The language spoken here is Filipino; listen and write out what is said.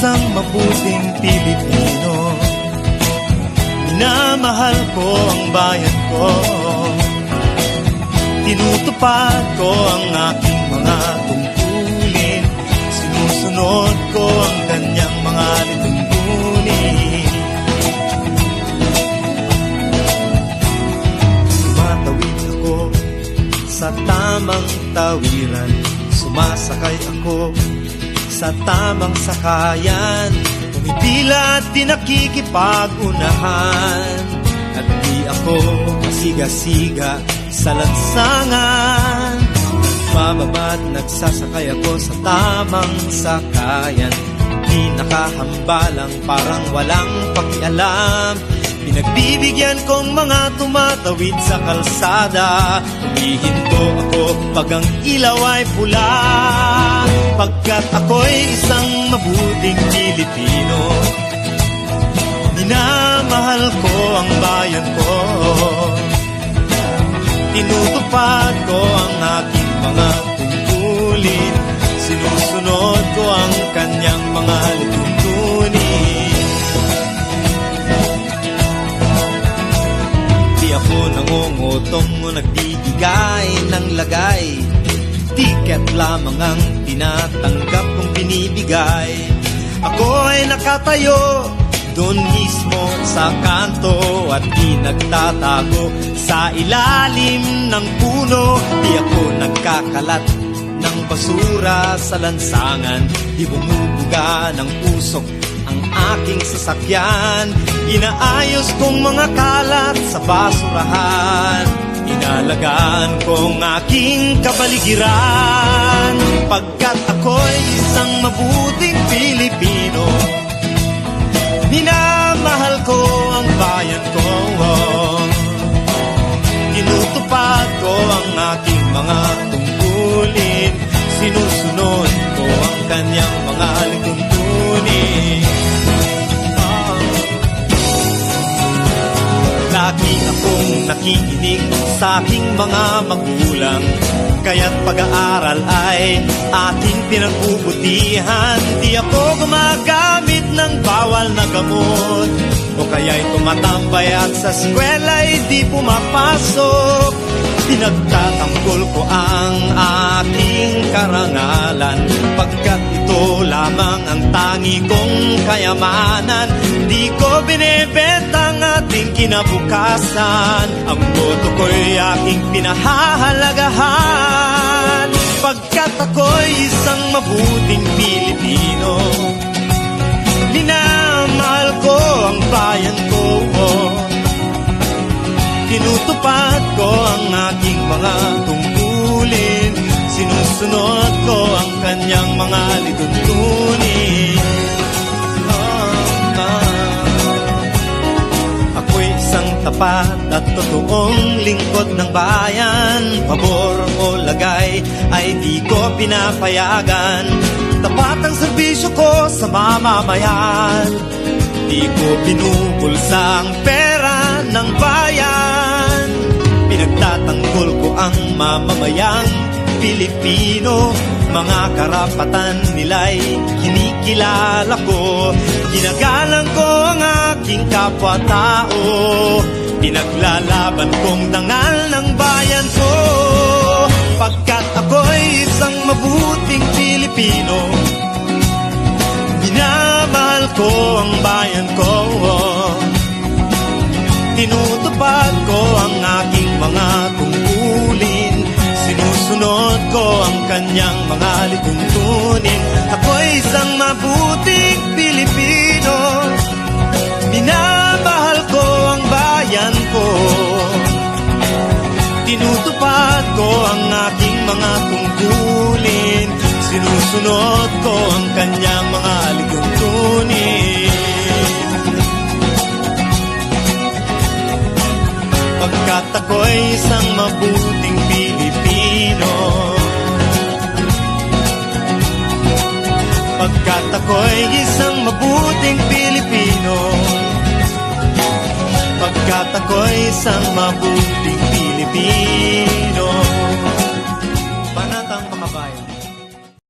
isang mabuting Pilipino. Minamahal ko ang bayan ko, tinutupad ko ang aking mga tungkulin, sinusunod ko ang kanyang mga lituntunin. Tumatawid ako sa tamang tawiran, sumasakay ako sa tamang sakayan, pumipila at di nakikipag-unahan, at di ako masiga-siga sa lansangan. Bababa at nagsasakay ako sa tamang sakayan, di nakahambalang parang walang pakialam. Pinagbibigyan kong mga tumatawid sa kalsada, humihinto ako pag ang ilaw ay pula, pagkat ako'y isang mabuting Pilipino. Minamahal ko ang bayan ko, tinutupad ko ang aking mga tungkulin, sinusunod ko ang kanyang mga lituntunin. Di ako nangungutong o nagbibigay ng lagay, tiket lamang ang tinatanggap kong binibigay. Ako ay nakatayo doon mismo sa kanto at di nagtatago sa ilalim ng puno. Di ako nagkakalat ng basura sa lansangan, di bumubuga ng usok ang aking sasakyan. Inaayos kong mga kalat sa basurahan, inalagaan kong aking kapaligiran, pagkat ako'y isang mabuting Pilipino. Minamahal ko ang bayan ko, tinutupad ko ang aking mga tungkulin, sinusunod ko ang kanyang mga lituntunin. Lagi akong nakikinig sa aking mga magulang, kaya't pag-aaral ay aking pinagbubutihan. Di ako gumagamit ng bawal na gamot, o kaya'y tumatambay at sa eskwela'y di pumapasok. Pinagtatanggol ko ang aking karangalan, pagkat ito lamang ang tangi kong kayamanan. Di ko binebenta ang ating kinabukasan, ang boto ko'y aking pinahahalagahan, pagkat ako'y isang mabuting Pilipino. Minamahal ko ang bayan ko, tinutupad ko ang aking mga tungkulin, sinusunod ko ang kanyang mga lituntunin. Ako'y isang tapat at totoong lingkod ng bayan, pabor o lagay ay di ko pinapayagan. Tapat ang serbisyo ko sa mamamayan, di ko binubulsa ang pera ng bayan. Pinagtatanggol ko ang mamamayang Pilipino, mga karapatan nila'y kinikilala ko. Ginagalang ko ang aking kapwa-tao, pinaglalaban kong dangal ng bayan ko, pagkat ako'y isang mabuting Pilipino. Minamahal ko ang bayan ko, tinutupad ko ang aking mga tungkulin, sinusunod ko ang kanyang mga lituntunin. Ako'y isang mabuting Pilipino, minamahal ko ang bayan ko, tinutupad ko ang aking mga tungkulin, sinusunod ko ang kanyang mga lituntunin. Pagkat ako'y isang mabuting Pilipino, pagkat ako'y isang mabuting Pilipino, pagkat ako'y isang mabuting Pilipino.